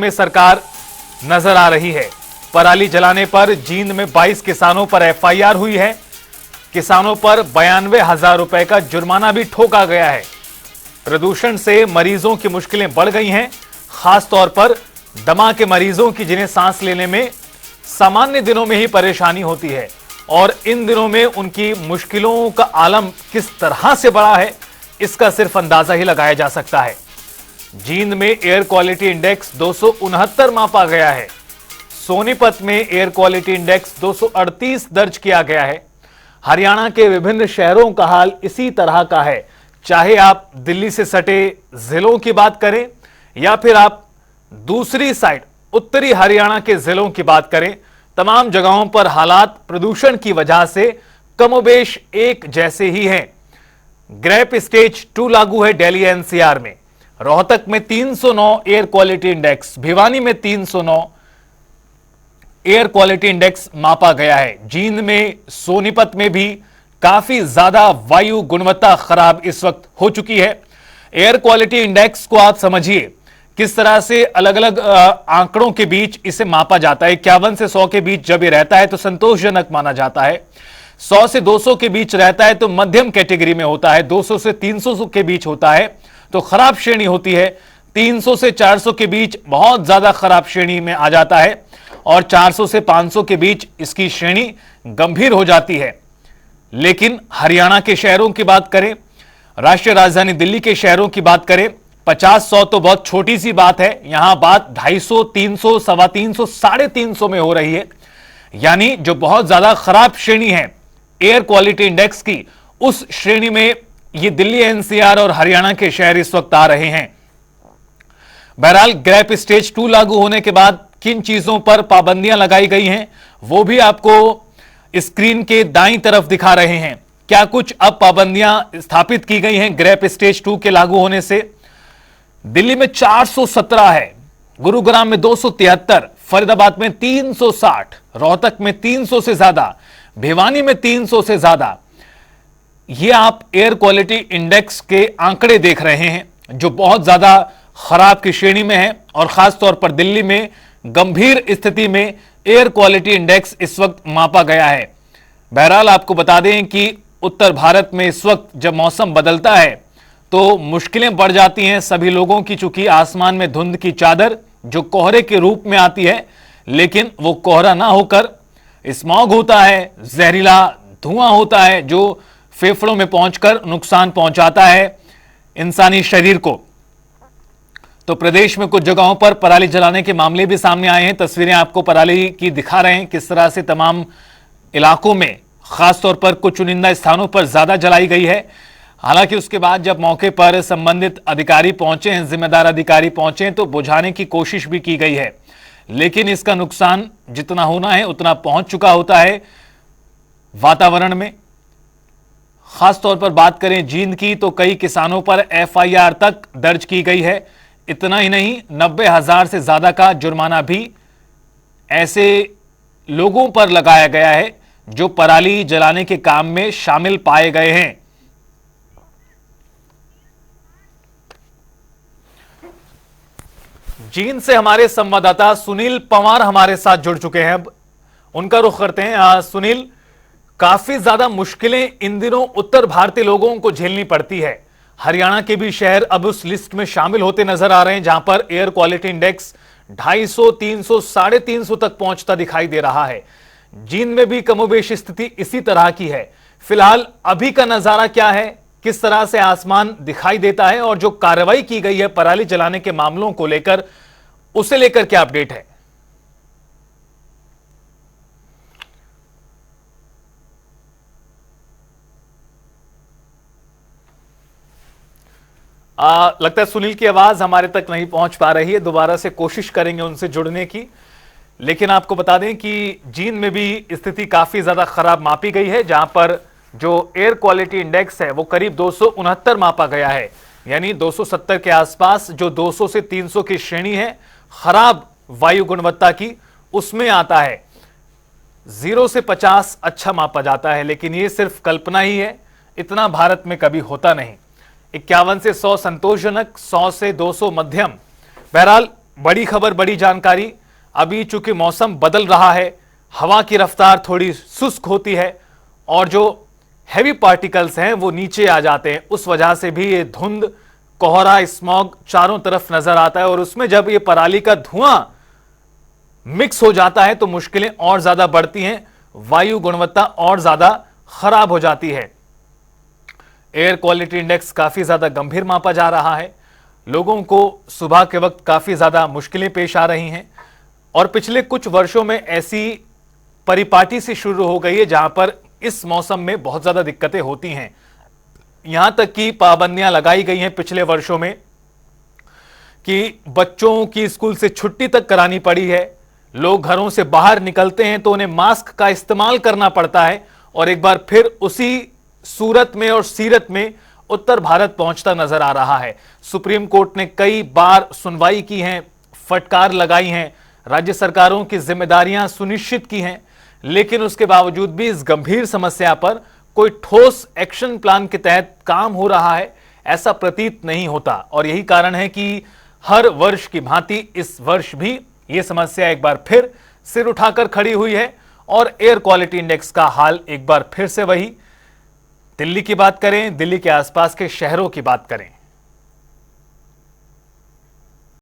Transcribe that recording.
में सरकार नजर आ रही है। पराली जलाने पर जींद में 22 किसानों पर एफआईआर हुई है। किसानों पर 92,000 रुपए का जुर्माना भी ठोका गया है। प्रदूषण से मरीजों की मुश्किलें बढ़ गई हैं, खासतौर पर दमा के मरीजों की, जिन्हें सांस लेने में सामान्य दिनों में ही परेशानी होती है और इन दिनों में उनकी मुश्किलों का आलम किस तरह से बढ़ा है, इसका सिर्फ अंदाजा ही लगाया जा सकता है। जींद में एयर क्वालिटी इंडेक्स 269 मापा गया है। सोनीपत में एयर क्वालिटी इंडेक्स 238 दर्ज किया गया है। हरियाणा के विभिन्न शहरों का हाल इसी तरह का है, चाहे आप दिल्ली से सटे जिलों की बात करें या फिर आप दूसरी साइड उत्तरी हरियाणा के जिलों की बात करें। तमाम जगहों पर हालात प्रदूषण की वजह से कमोबेश एक जैसे ही हैं। ग्रेप स्टेज 2 लागू है दिल्ली एनसीआर में। रोहतक में 309 एयर क्वालिटी इंडेक्स, भिवानी में 309 एयर क्वालिटी इंडेक्स मापा गया है। जींद में, सोनीपत में भी काफी ज्यादा वायु गुणवत्ता खराब इस वक्त हो चुकी है। एयर क्वालिटी इंडेक्स को आप समझिए किस तरह से अलग अलग आंकड़ों के बीच इसे मापा जाता है। 51 से 100 के बीच जब ये रहता है तो संतोषजनक माना जाता है। 100 से 200 के बीच रहता है तो मध्यम कैटेगरी में होता है। 200 से 300 के बीच होता है तो खराब श्रेणी होती है। 300 से 400 के बीच बहुत ज्यादा खराब श्रेणी में आ जाता है और 400 से 500 के बीच इसकी श्रेणी गंभीर हो जाती है। लेकिन हरियाणा के शहरों की बात करें, राष्ट्रीय राजधानी दिल्ली के शहरों की बात करें, 50-100 तो बहुत छोटी सी बात है। यहां बात 250, 300, 350, 350 में हो रही है। यानी जो बहुत ज्यादा खराब श्रेणी है एयर क्वालिटी इंडेक्स की, उस श्रेणी में ये दिल्ली एनसीआर और हरियाणा के शहर इस वक्त आ रहे हैं। बहरहाल ग्रेप स्टेज 2 लागू होने के बाद किन चीजों पर पाबंदियां लगाई गई हैं वो भी आपको स्क्रीन के दाईं तरफ दिखा रहे हैं। क्या कुछ अब पाबंदियां स्थापित की गई हैं ग्रेप स्टेज 2 के लागू होने से। दिल्ली में 417 है, गुरुग्राम में 273, फरीदाबाद में 360, रोहतक में 300 से ज्यादा, भिवानी में 300 से ज्यादा। ये आप एयर क्वालिटी इंडेक्स के आंकड़े देख रहे हैं जो बहुत ज्यादा खराब की श्रेणी में है और खासतौर पर दिल्ली में गंभीर स्थिति में एयर क्वालिटी इंडेक्स इस वक्त मापा गया है। बहरहाल आपको बता दें कि उत्तर भारत में इस वक्त जब मौसम बदलता है तो मुश्किलें बढ़ जाती हैं सभी लोगों की, चूंकि आसमान में धुंध की चादर जो कोहरे के रूप में आती है, लेकिन वो कोहरा ना होकर स्मॉग होता है, जहरीला धुआं होता है जो फेफड़ों में पहुंचकर नुकसान पहुंचाता है इंसानी शरीर को। तो प्रदेश में कुछ जगहों पर पराली जलाने के मामले भी सामने आए हैं। तस्वीरें आपको पराली की दिखा रहे हैं, किस तरह से तमाम इलाकों में खासतौर पर कुछ चुनिंदा स्थानों पर ज्यादा जलाई गई है। हालांकि उसके बाद जब मौके पर संबंधित अधिकारी पहुंचे हैं, जिम्मेदार अधिकारी पहुंचे हैं, तो बुझाने की कोशिश भी की गई है, लेकिन इसका नुकसान जितना होना है उतना पहुंच चुका होता है वातावरण में। खासतौर पर बात करें जींद की तो कई किसानों पर एफआईआर तक दर्ज की गई है। इतना ही नहीं, 90,000 से ज्यादा का जुर्माना भी ऐसे लोगों पर लगाया गया है जो पराली जलाने के काम में शामिल पाए गए हैं। जींद से हमारे संवाददाता सुनील पंवार हमारे साथ जुड़ चुके हैं। अब उनका रुख करते हैं। सुनील, काफी ज्यादा मुश्किलें इन दिनों उत्तर भारतीय लोगों को झेलनी पड़ती है। हरियाणा के भी शहर अब उस लिस्ट में शामिल होते नजर आ रहे हैं जहां पर एयर क्वालिटी इंडेक्स 250, 300, 350 तक पहुंचता दिखाई दे रहा है। जींद में भी कमोबेश स्थिति इसी तरह की है। फिलहाल अभी का नजारा क्या है, किस तरह से आसमान दिखाई देता है और जो कार्रवाई की गई है पराली जलाने के मामलों को लेकर, उसे लेकर क्या अपडेट है? लगता है सुनील की आवाज हमारे तक नहीं पहुंच पा रही है। दोबारा से कोशिश करेंगे उनसे जुड़ने की, लेकिन आपको बता दें कि जींद में भी स्थिति काफी ज्यादा खराब मापी गई है, जहां पर जो एयर क्वालिटी इंडेक्स है वो करीब 269 मापा गया है। यानी 270 के आसपास जो 200 से 300 की श्रेणी है खराब वायु गुणवत्ता की, उसमें आता है। 0 से 50 अच्छा मापा जाता है, लेकिन ये सिर्फ कल्पना ही है, इतना भारत में कभी होता नहीं। 51 से 100 संतोषजनक, 100 से 200 मध्यम। बहरहाल बड़ी खबर, बड़ी जानकारी। अभी चूंकि मौसम बदल रहा है, हवा की रफ्तार थोड़ी शुष्क होती है और जो हैवी पार्टिकल्स हैं वो नीचे आ जाते हैं। उस वजह से भी ये धुंध, कोहरा, स्मॉग चारों तरफ नजर आता है और उसमें जब ये पराली का धुआं मिक्स हो जाता है तो मुश्किलें और ज्यादा बढ़ती हैं, वायु गुणवत्ता और ज्यादा खराब हो जाती है। एयर क्वालिटी इंडेक्स काफी ज्यादा गंभीर मापा जा रहा है। लोगों को सुबह के वक्त काफी ज्यादा मुश्किलें पेश आ रही हैं और पिछले कुछ वर्षों में ऐसी परिपाटी सी शुरू हो गई है जहां पर इस मौसम में बहुत ज्यादा दिक्कतें होती हैं। यहां तक कि पाबंदियां लगाई गई हैं पिछले वर्षों में कि बच्चों की स्कूल से छुट्टी तक करानी पड़ी है। लोग घरों से बाहर निकलते हैं तो उन्हें मास्क का इस्तेमाल करना पड़ता है और एक बार फिर उसी सूरत में और सीरत में उत्तर भारत पहुंचता नजर आ रहा है। सुप्रीम कोर्ट ने कई बार सुनवाई की है, फटकार लगाई हैं, राज्य सरकारों की जिम्मेदारियां सुनिश्चित की हैं, लेकिन उसके बावजूद भी इस गंभीर समस्या पर कोई ठोस एक्शन प्लान के तहत काम हो रहा है ऐसा प्रतीत नहीं होता। और यही कारण है कि हर वर्ष की भांति इस वर्ष भी यह समस्या एक बार फिर सिर उठाकर खड़ी हुई है और एयर क्वालिटी इंडेक्स का हाल एक बार फिर से वही। दिल्ली की बात करें, दिल्ली के आसपास के शहरों की बात करें,